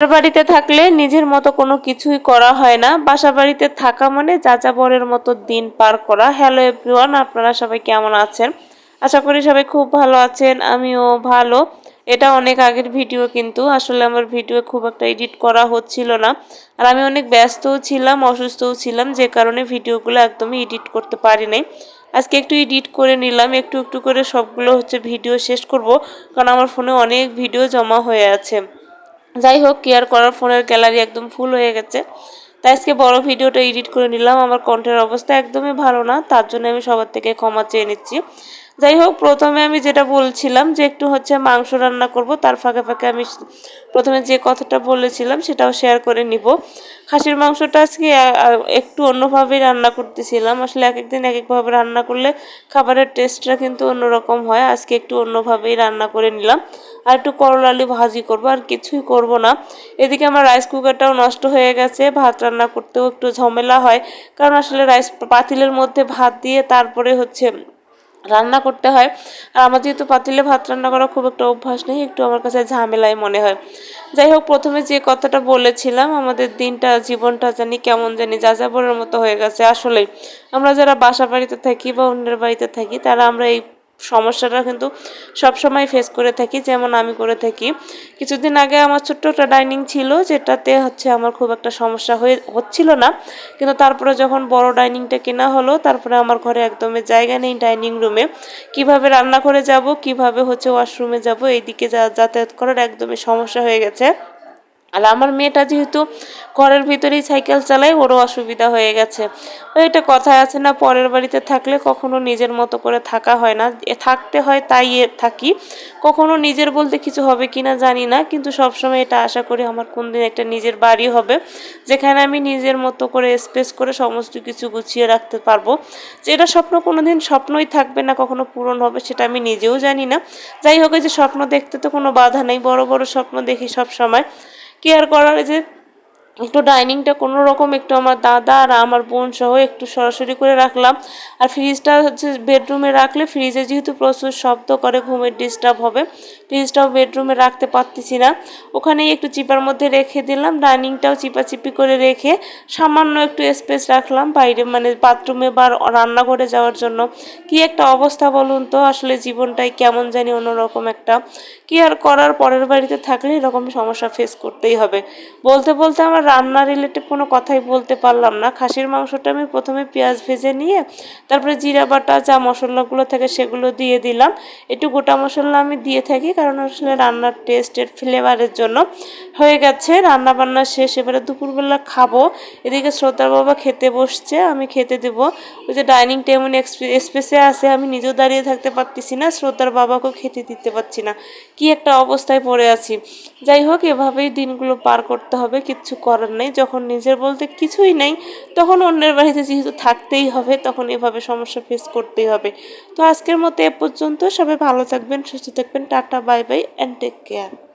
বাড়িতে থাকলে নিজের মতো কোনো কিছুই করা হয় না। বাসা বাড়িতে থাকা মানে যাযাবরের মতো দিন পার করা। হ্যালো এভরিওয়ান, আপনারা সবাই কেমন আছেন? আশা করি সবাই খুব ভালো আছেন, আমিও ভালো। এটা অনেক আগের ভিডিও, কিন্তু আসলে আমার ভিডিও খুব একটা এডিট করা হচ্ছিল না। আর আমি অনেক ব্যস্তও ছিলাম, অসুস্থও ছিলাম, যে কারণে ভিডিওগুলো একদমই এডিট করতে পারি নাই। আজকে একটু এডিট করে নিলাম, একটু একটু করে সবগুলো ভিডিও শেষ করব, কারণ আমার ফোনে অনেক ভিডিও জমা হয়ে আছে। যাই হোক, কেয়ার করার ফোনের গ্যালারি একদম ফুল হয়ে গেছে, তাই আজকে বড় ভিডিওটা এডিট করে নিলাম। আমার কণ্ঠের অবস্থা একদমই ভালো না, তার জন্য আমি সবার থেকে ক্ষমা চেয়ে নিচ্ছি। যাই হোক, প্রথমে আমি যেটা বলছিলাম যে একটু মাংস রান্না করব, তার ফাঁকে ফাঁকে আমি প্রথমে যে কথাটা বলেছিলাম সেটাও শেয়ার করে নিব। খাসির মাংসটা আজকে একটু অন্যভাবেই রান্না করতেছিলাম। আসলে এক একদিন এক একভাবে রান্না করলে খাবারের টেস্টটা কিন্তু অন্যরকম হয়। আজকে একটু অন্যভাবেই রান্না করে নিলাম। আর একটু করলা আলু ভাজি করবো, আর কিছুই করব না। এদিকে আমার রাইস কুকারটাও নষ্ট হয়ে গেছে, ভাত রান্না করতেও একটু ঝামেলা হয়, কারণ আসলে রাইস পাতিলের মধ্যে ভাত দিয়ে তারপরে রান্না করতে হয়। আর আমার যেহেতু পাতিলে ভাত রান্না করা খুব একটা অভ্যাস নেই, একটু আমার কাছে ঝামেলাই মনে হয়। যাই হোক, প্রথমে যে কথাটা বলেছিলাম, আমাদের দিনটা জীবনটা জানি কেমন জানি যাযাবরের মতো হয়ে গেছে। আসলেই আমরা যারা বাসা বাড়িতে থাকি বা অন্যের বাড়িতে থাকি, তারা আমরা এই সমস্যাটা কিন্তু সবসময় ফেস করে থাকি, যেমন আমি করে থাকি। কিছুদিন আগে আমার ছোট্ট একটা ডাইনিং ছিল, যেটাতে আমার খুব একটা সমস্যা হচ্ছিল না, কিন্তু তারপরে যখন বড় ডাইনিংটা কেনা হলো, তারপরে আমার ঘরে একদমই জায়গা নেই ডাইনিং রুমে। কিভাবে রান্না করে যাব, কিভাবে ওয়াশরুমে যাব, এইদিকে যাতায়াত করার একদমই সমস্যা হয়ে গেছে। আর আমার মেয়েটা যেহেতু ঘরের ভিতরেই সাইকেল চালায়, ওরও অসুবিধা হয়ে গেছে। এটা কথায় আছে না, পরের বাড়িতে থাকলে কখনো নিজের মতো করে থাকা হয় না, থাকতে হয় তাই থাকি। কখনো নিজের বলতে কিছু হবে কিনা জানি না, কিন্তু সবসময় এটা আশা করি আমার কোনদিন একটা নিজের বাড়ি হবে, যেখানে আমি নিজের মতো করে স্পেস করে সমস্ত কিছু গুছিয়ে রাখতে পারবো। যে এটা স্বপ্ন কোনোদিন স্বপ্নই থাকবে না, কখনো পূরণ হবে সেটা আমি নিজেও জানি না। যাই হোক, যে স্বপ্ন দেখতে তো কোনো বাধা নেই, বড় বড় স্বপ্ন দেখি সব সময়। কেয়ার করার একটু ডাইনিংটা কোনো রকম একটু আমার দাদা আর আমার বোন সহ একটু সরাসরি করে রাখলাম। আর ফ্রিজটা বেডরুমে রাখলে, ফ্রিজে যেহেতু প্রচুর শব্দ করে, ঘুমের ডিস্টার্ব হবে, ফ্রিজটাও বেডরুমে রাখতে পারতেছি না, ওখানেই একটু চিপার মধ্যে রেখে দিলাম। ডাইনিংটাও চিপাচিপি করে রেখে সামান্য একটু স্পেস রাখলাম বাইরে, বাথরুমে বা রান্নাঘরে যাওয়ার জন্য। কি একটা অবস্থা বলুন তো, আসলে জীবনটাই কেমন জানি অন্যরকম একটা। কি আর করার, পরের বাড়িতে থাকলে এরকম সমস্যা ফেস করতেই হবে। বলতে বলতে আমার রান্না রিলেটেড কোনো কথাই বলতে পারলাম না। খাসির মাংসটা আমি প্রথমে পেঁয়াজ ভেজে নিয়ে তারপরে জিরা বাটা যা মশলাগুলো থাকে সেগুলো দিয়ে দিলাম। একটু গোটা মশলা আমি দিয়ে থাকি, কারণ আসলে রান্নার টেস্টের ফ্লেভারের জন্য। হয়ে গেছে রান্না বান্না শেষ, এবারে দুপুরবেলা খাবো। এদিকে শ্রদ্ধার বাবা খেতে বসছে, আমি খেতে দেবো। ওই যে ডাইনিং টেবিল স্পেসে আছে, আমি নিজেও দাঁড়িয়ে থাকতে পারতেছি না, শ্রদ্ধার বাবাকেও খেতে দিতে পারছি না, কি একটা অবস্থায় পড়ে আছি। যাই হোক, এভাবেই দিনগুলো পার করতে হবে, কিচ্ছু করার নেই। যখন নিজের বলতে কিছুই নেই, তখন অন্যের বাড়িতে যেহেতু থাকতেই হবে, তখন এভাবে সমস্যা ফেস করতেই হবে। তো আজকের মতো এ পর্যন্ত। সবাই ভালো থাকবেন, সুস্থ থাকবেন, tata, bye bye and take care.